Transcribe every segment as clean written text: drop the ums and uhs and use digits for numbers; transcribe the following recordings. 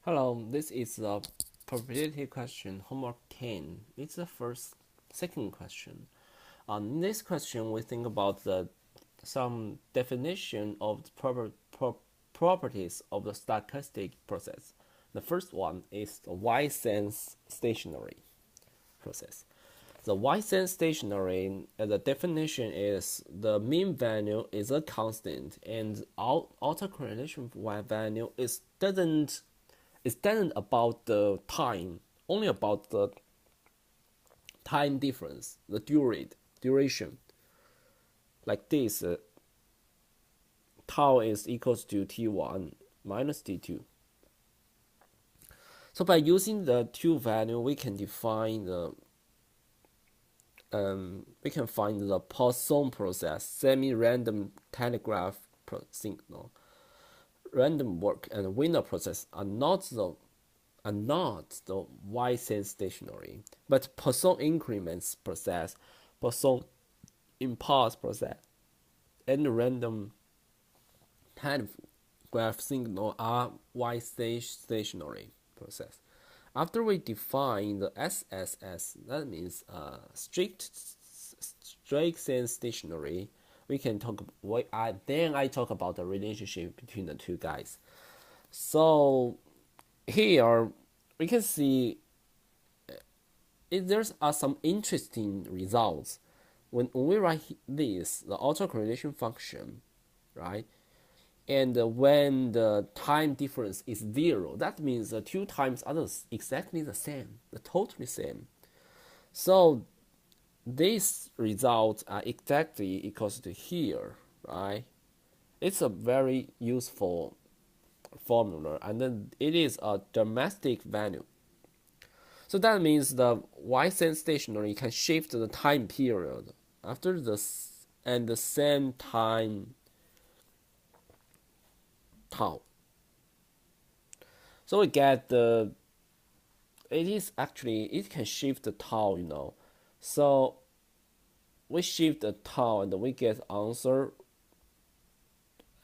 Hello, this is the probability question, homework 10. It's the second question. On this question, we think about some definition of the properties of the stochastic process. The first one is the Y-sense stationary process. The Y-sense stationary, the definition is the mean value is a constant, and autocorrelation value doesn't about the time, only about the time difference, the duration. Like this, tau is equals to t1 minus t2. So by using the two value, we can define we can find the Poisson process, semi-random telegraph signal, random walk, and winner process are not the Y-sense stationary, but Poisson increments process, Poisson impulse process, and random telegraph signal are stationary process. After we define the SSS, that means strict sense stationary, we can talk. Then I talk about the relationship between the two guys. So here we can see there's some interesting results when we write this, the autocorrelation function, right? And when the time difference is 0, that means the two times are exactly the same, the totally same. So these results are exactly equals to here, right? It's a very useful formula, and then it is a domestic value. So that means the Y-sense stationary can shift the time period after the same time tau. So we get it can shift the tau, So we shift the tau and we get answer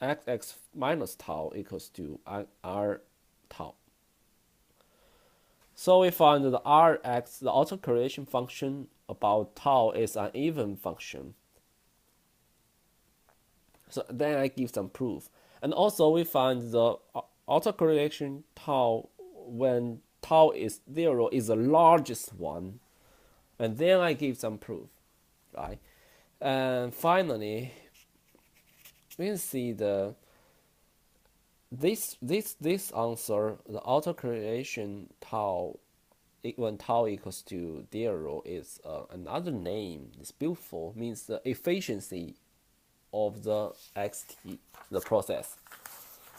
xx minus tau equals to r tau. So we find that the Rx, the autocorrelation function about tau, is an even function. So then I give some proof. And also we find the autocorrelation tau when tau is 0 is the largest one. And then I give some proof, right? And finally, we can see this answer, the autocorrelation tau when tau equals to 0 is another name. It's beautiful, means the efficiency of the xt, the process.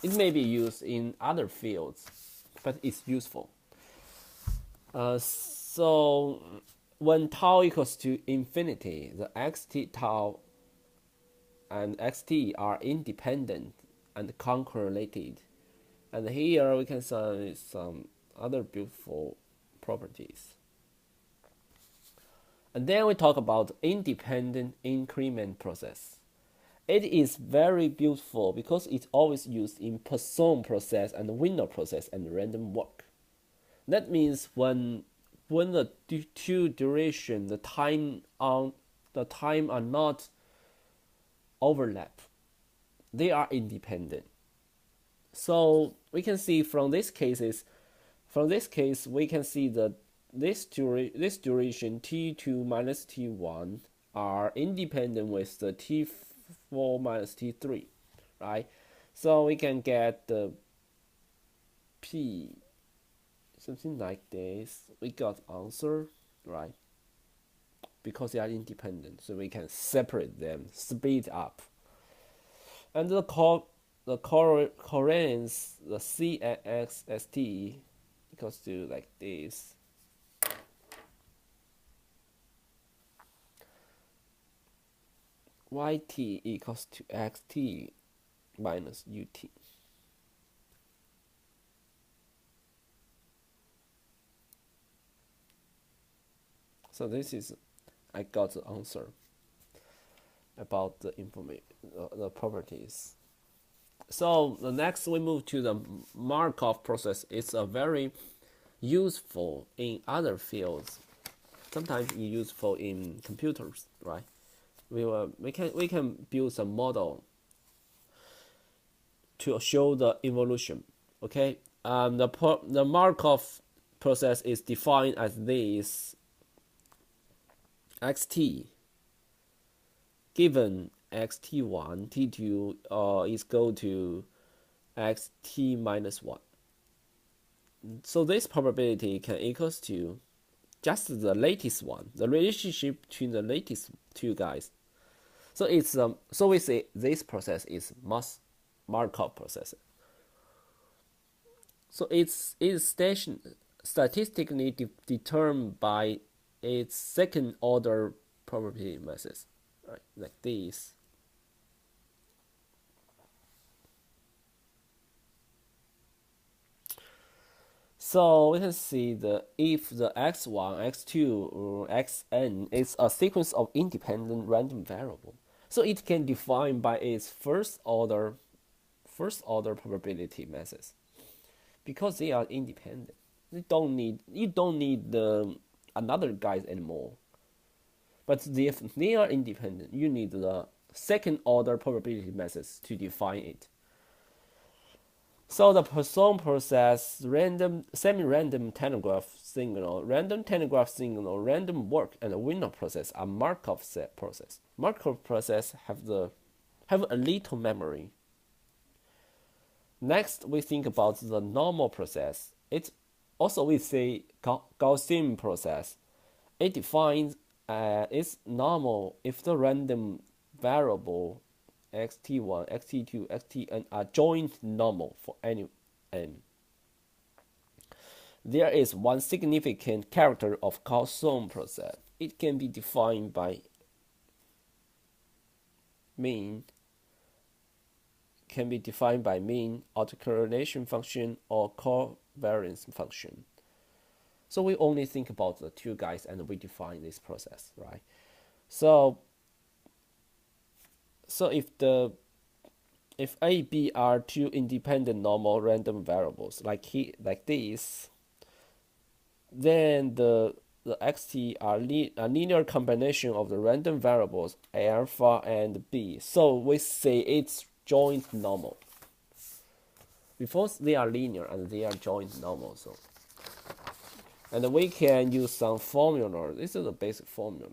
It may be used in other fields, but it's useful. So when tau equals to infinity, the xt tau and xt are independent and concorrelated. And here we can see some other beautiful properties. And then we talk about independent increment process. It is very beautiful because it's always used in Poisson process and winner process and random walk. That means when the two duration, the time are not overlap, they are independent. So we can see from this case we can see that this duration t2 minus t1 are independent with the t4 minus t3, right? So we can get the p something like this. We got answer, right? Because they are independent, so we can separate them, speed up. And the covariance, the CXST equals to like this. YT equals to XT minus UT. So this is, I got the answer about the information, the properties. So the next we move to the Markov process. It's a very useful in other fields. Sometimes it's useful in computers, right? We can build some model to show the evolution. Okay, the Markov process is defined as this: xt given xt1 t2 is equal to xt minus 1. So this probability can equals to just the latest one, the relationship between the latest two guys. So it's so we say this process is Markov process. So it's statistically determined by its second order probability methods, right? Like this. So we can see if the x1, x2, or xn is a sequence of independent random variable, so it can define by its first order probability methods, because they are independent. You don't need another guys anymore. But if they are independent, you need the second order probability methods to define it. So the Poisson process, semi-random telegraph signal, random walk, and the winner process are Markov process. Markov process have a little memory. Next, we think about the normal process. It also we say Gaussian process. It defines its normal if the random variable xt1, xt2, xtn are joint normal for any n. There is one significant character of Gaussian process. It can be defined by mean, autocorrelation function, or covariance function. So we only think about the two guys and we define this process, right? So if A, B are two independent normal random variables like this, then the xt are a linear combination of the random variables alpha and b. So we say it's joint normal because they are linear and they are joint normal. So, and we can use some formula. This is a basic formula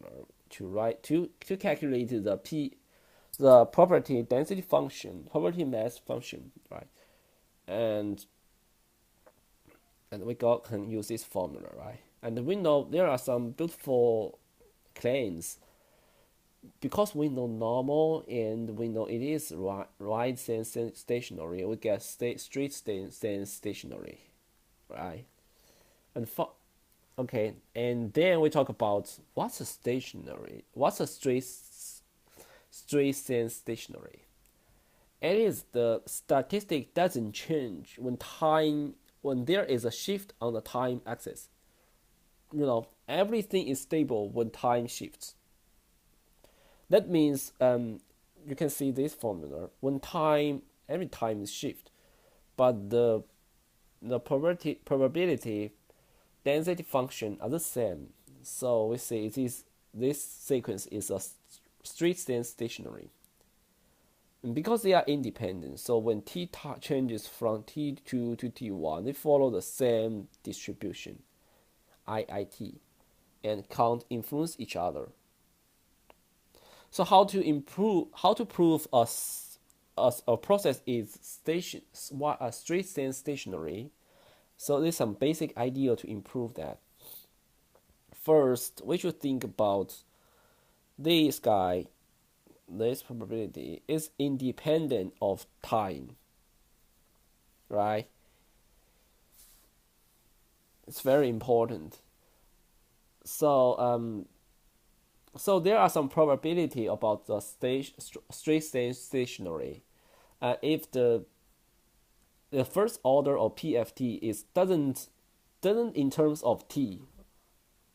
to calculate the property density function, property mass function, right? And we can use this formula, right? And we know there are some beautiful claims because we know normal and we know it is right sense stationary. We get straight sense stationary, right? And okay, and then we talk about what's a straight sense stationary. It is the statistic doesn't change when there is a shift on the time axis. Everything is stable when time shifts. That means you can see this formula when every time is shift, but the probability density function are the same. So we say this sequence is a straight sense stationary. And because they are independent, so when t changes from t2 to t1, they follow the same distribution, IIT, and can't influence each other. So how to prove a process is a straight sense stationary? So there's some basic idea to improve that. First, we should think about this guy. This probability is independent of time, right? It's very important. So there are some probability about the straight sense stationary. If the first order of PFT doesn't in terms of t,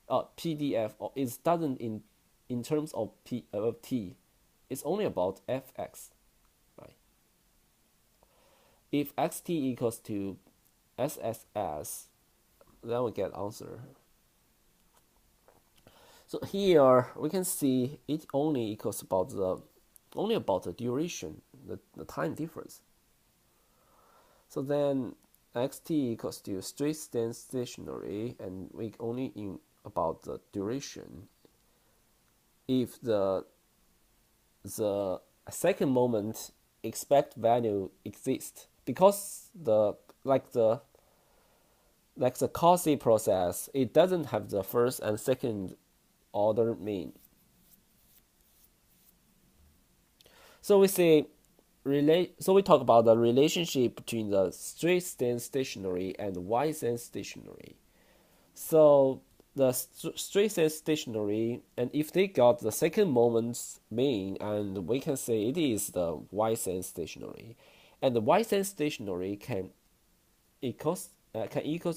PDF, or it doesn't in terms of t. It's only about fx, right? if xt equals to SSS, then we get answer. So here we can see it only equals about the duration, the time difference. So then xt equals to straight stand stationary, and we only in about the duration. If the second moment expect value exists, because the Cauchy process, it doesn't have the first and second order mean. So we say so we talk about the relationship between the straight stand stationary and wide stand stationary. So the straight stand stationary, and if they got the second moment's mean, and we can say it is the wide stand stationary, and the wide stand stationary can equals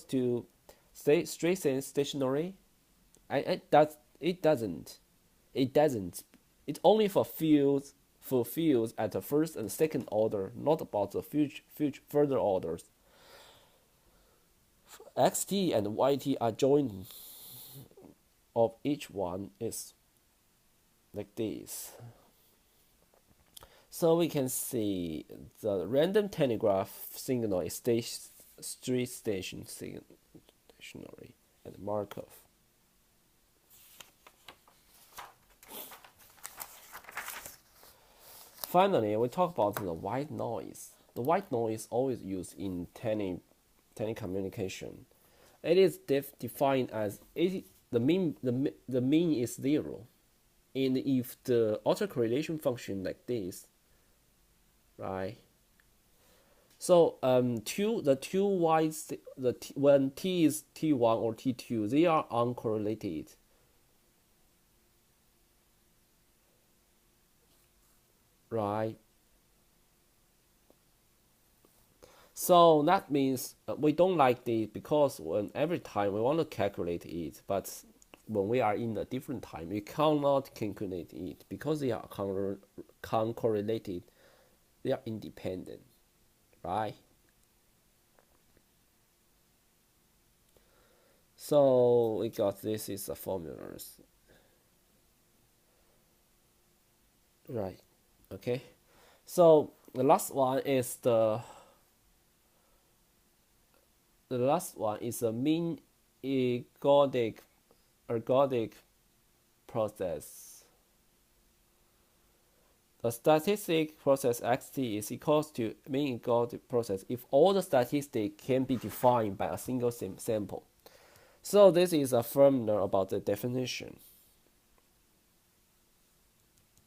to straight stand stationary. It doesn't. It only fulfills at the first and second order, not about the future further orders. Xt and yt are joined of each one is like this. So we can see the random telegraph signal is straight station stationary and Markov. Finally, we talk about the white noise. The white noise is always used in telecommunication. It is defined as the mean is 0, and if the autocorrelation function like this, right? So when t is t1 or t2, they are uncorrelated. Right. So that means we don't like this, because when every time we want to calculate it, but when we are in a different time, we cannot calculate it because they are uncorrelated. They are independent, right? So we got this is the formulas, right? Okay. So the last one is the mean ergodic process. The statistic process xt is equals to mean ergodic process if all the statistics can be defined by a single sample. So this is a formula about the definition,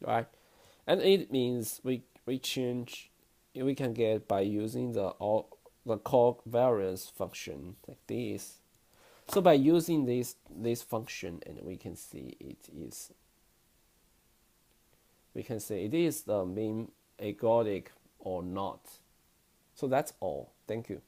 right? And it means we can get by using the covariance function like this. So by using this function, and we can say it is the mean ergodic or not. So that's all. Thank you.